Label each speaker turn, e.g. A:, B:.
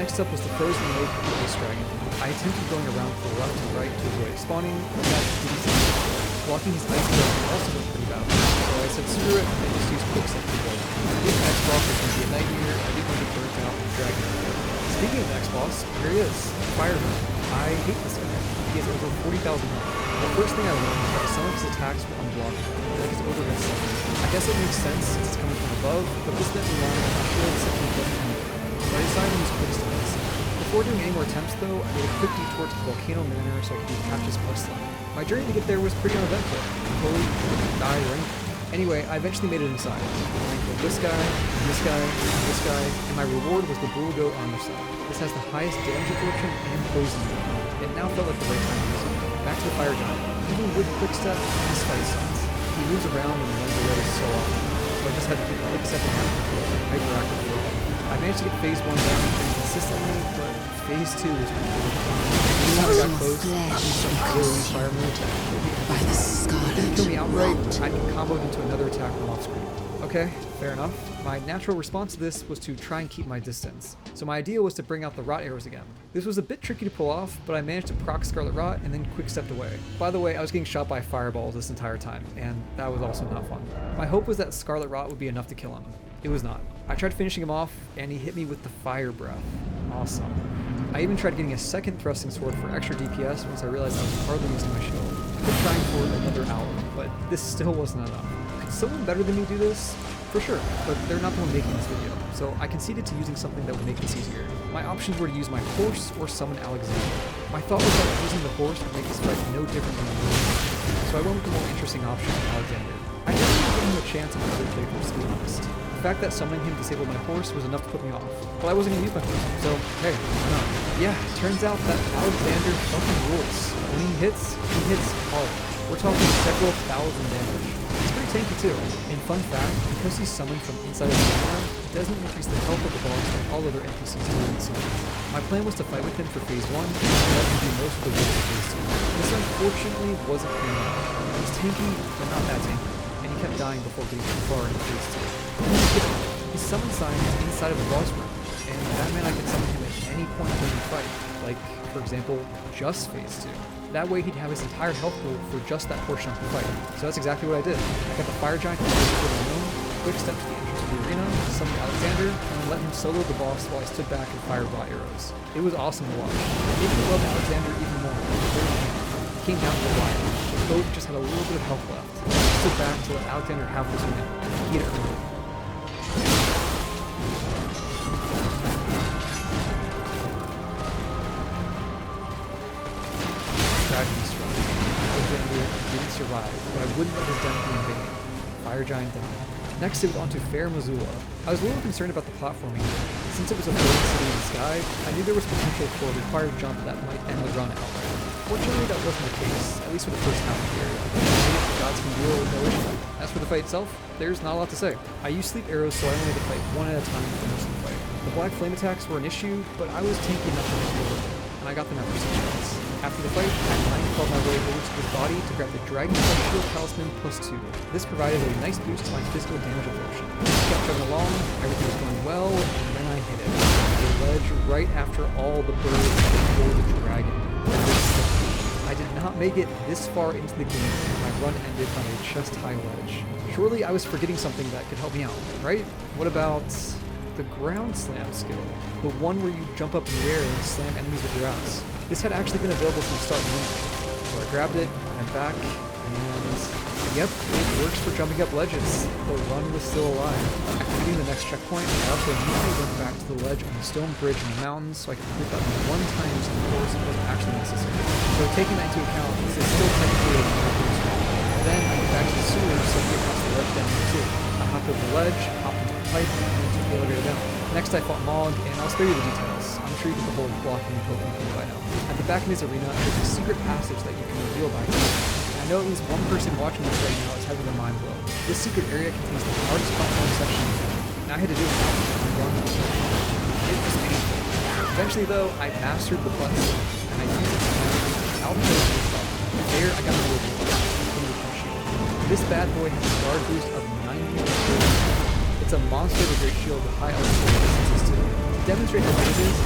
A: Next up was the frozen lake of Ice Dragon. I attempted going around to the left and right to avoid spawning, but that didn't seem to work. Blocking his ice dragon also looked pretty bad, so I said screw it and just use quick step to go. This X-Boss was going to be a nightmare. I didn't want to get burnt out on the dragon. Speaking of the X-Boss, here he is, Fireman. I hate this guy. He has over 40,000 health. The first thing I learned was that some of his attacks were unblocked, like his overhead stuff. I guess it makes sense since it's coming from above, but this meant relying on my shield section doesn't anyway. So I decided to use quick steps. Before doing any more attempts though, I made a quick detour to the Volcano Manor so I could do Patch's questline. My journey to get there was pretty uneventful. Totally didn't die or anything. Anyway, I eventually made it inside. I killed this guy, this guy, this guy, and my reward was the Bull Goat armor set. This has the highest damage absorption and poison. It now felt like the right time to use it. Back to the fire giant. Even with quick step, this fight sucks. He moves around and runs away so often. So I just had to keep quick step and hyperactive for a while. I managed to get phase 1 down pretty consistently, but phase 2 was pretty good. Even when I got close, I used some AoE fire move to
B: by the scarlet
A: kill me outright, I can combo it into another attack from off screen. Okay, fair enough. My natural response to this was to try and keep my distance. So my idea was to bring out the rot arrows again. This was a bit tricky to pull off, but I managed to proc Scarlet Rot and then quick stepped away. By the way, I was getting shot by fireballs this entire time, and that was also not fun. My hope was that Scarlet Rot would be enough to kill him. It was not. I tried finishing him off, and he hit me with the fire breath. Awesome. I even tried getting a second thrusting sword for extra DPS once I realized I was hardly using my shield. I kept trying for another hour, but this still wasn't enough. Could someone better than me do this? For sure, but they're not the one making this video, so I conceded to using something that would make this easier. My options were to use my horse or summon Alexander. My thought was that using the horse would make this fight no different than the movie, so I went with the more interesting option, Alexander. I didn't even give him a chance on other playthroughs, to be honest. The fact that summoning him disabled my horse was enough to put me off, but I wasn't going to use my horse, so hey, why not? Yeah, turns out that Alexander fucking rules. When he hits hard. We're talking several thousand damage. It's pretty tanky too. And fun fact, because he's summoned from inside of the arena, it doesn't increase the health of the boss like all other NPCs do in the summon. My plan was to fight with him for phase 1, and let him do most of the work for phase 2. This unfortunately wasn't playing out. He was tanky, but not that tanky, and he kept dying before getting too far into phase 2. His summon sign is inside of the boss room, and that meant I could summon him at any point during the fight, like, for example, just phase 2. That way he'd have his entire health pool for just that portion of the fight. So that's exactly what I did. I got the fire giant to the room, quick step to the entrance of the arena, summoned Alexander, and then let him solo the boss while I stood back and fired raw arrows. It was awesome to watch. It made me love Alexander even more. He came down to the wire. Both just had a little bit of health left. I stood back to let Alexander have this win. He had earned it. Tragedy struck. Alexander didn't survive, but I wouldn't let his death be in vain. Fire giant down. Next it was on to Fair Missoula. I was a little concerned about the platforming here. Since it was a floating city in the sky, I knew there was potential for a required jump that might end the run outright. Fortunately, that wasn't the case, at least for the first half of the area. The gods can deal with no issue. As for the fight itself, there's not a lot to say. I used sleep arrows, so I only had to fight one at a time for most of the fight. The black flame attacks were an issue, but I was tanky enough to make it work, and I got them after 6 shots. After the fight, I crawled my way over to the body to grab the Dragon Shield Talisman +2. This provided a nice boost to my physical damage absorption. I kept chugging along, everything was going well, and then I hit it. The ledge right after all the birds before the dragon. I did not make it this far into the game, and my run ended on a chest-high ledge. Surely I was forgetting something that could help me out, right? What about the ground slam skill? The one where you jump up in the air and slam enemies with your ass. This had actually been available from the start of the game. So I grabbed it, went back, and yep, it works for jumping up ledges. The run was still alive. After getting the next checkpoint, I also immediately went back to the ledge on the stone bridge in the mountains so I could prove that one time using the force wasn't actually necessary. So taking that into account, this is still technically a mountain swim. Then I went back to the sewers so I could cross the ledge down here too. I hopped over the ledge, hopped into the pipe, and took the elevator down. Next I fought Mog, and I'll spare you the details. I'm sure you get the whole blocking and poking thing by now. At the back of this arena, there's a secret passage that you can reveal by now. I know at least one person watching this right now is having their mind blown. This secret area contains the hardest platform section in the game, and I had to do it without my run. It was painful. Eventually though, I mastered the button, and I used it to outpost myself. There, I got the reward. This bad boy has a guard boost of 90%. It's a monster with a great shield with high elevation resistance too. To demonstrate how good it is,